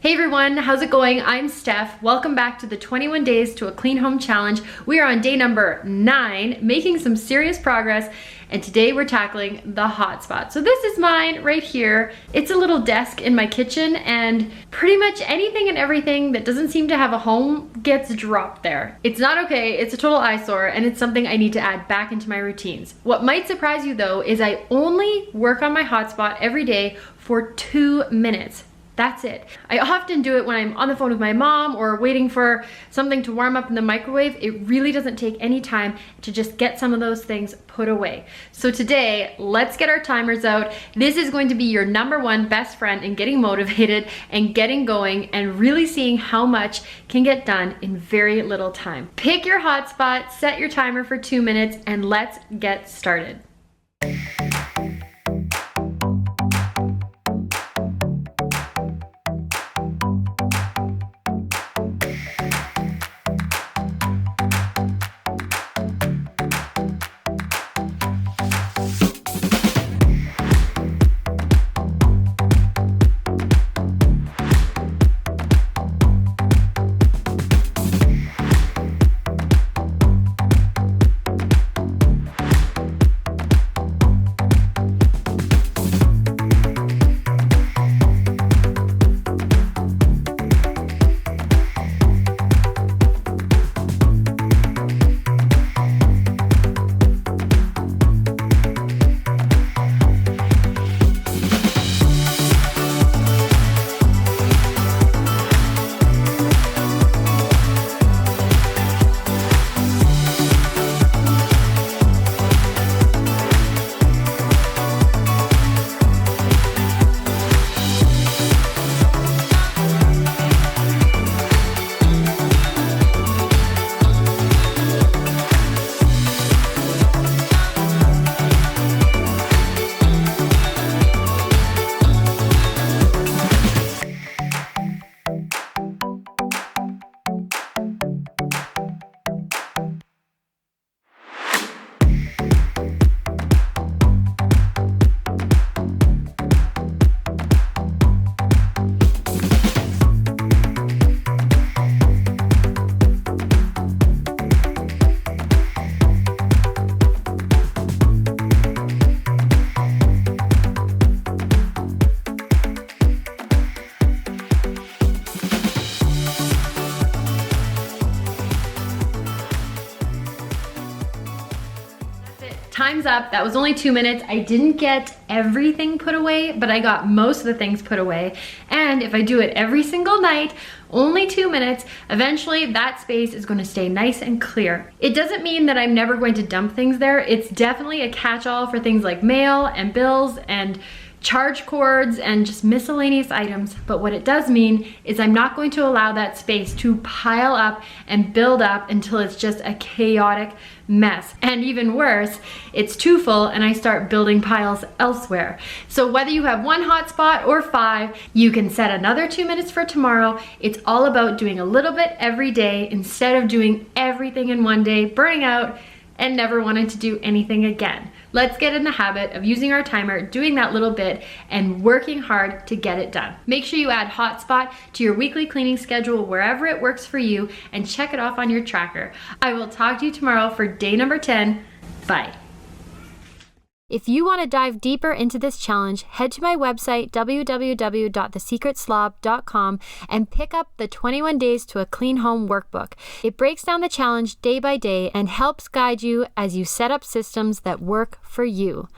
Hey everyone, how's it going? I'm Steph. Welcome back to the 21 Days to a Clean Home Challenge. We are on day number 9, making some serious progress, and today we're tackling the hotspot. So this is mine right here. It's a little desk in my kitchen, and pretty much anything and everything that doesn't seem to have a home gets dropped there. It's not okay, it's a total eyesore, and it's something I need to add back into my routines. What might surprise you though is I only work on my hotspot every day for 2 minutes. That's it. I often do it when I'm on the phone with my mom or waiting for something to warm up in the microwave. It really doesn't take any time to just get some of those things put away. So today, let's get our timers out. This is going to be your #1 best friend in getting motivated and getting going and really seeing how much can get done in very little time. Pick your hotspot, set your timer for 2 minutes, and let's get started. Time's up. That was only 2 minutes. I didn't get everything put away, but I got most of the things put away. And if I do it every single night, only 2 minutes, eventually that space is going to stay nice and clear. It doesn't mean that I'm never going to dump things there. It's definitely a catch-all for things like mail and bills and charge cords and just miscellaneous items. But what it does mean is I'm not going to allow that space to pile up and build up until it's just a chaotic mess. And even worse, it's too full and I start building piles elsewhere. So whether you have 1 hotspot or 5, you can set another 2 minutes for tomorrow. It's all about doing a little bit every day instead of doing everything in one day, burning out, and never wanting to do anything again. Let's get in the habit of using our timer, doing that little bit, and working hard to get it done. Make sure you add hotspot to your weekly cleaning schedule wherever it works for you and check it off on your tracker. I will talk to you tomorrow for day number 10. Bye. If you want to dive deeper into this challenge, head to my website, www.thesecretslob.com, and pick up the 21 Days to a Clean Home workbook. It breaks down the challenge day by day and helps guide you as you set up systems that work for you.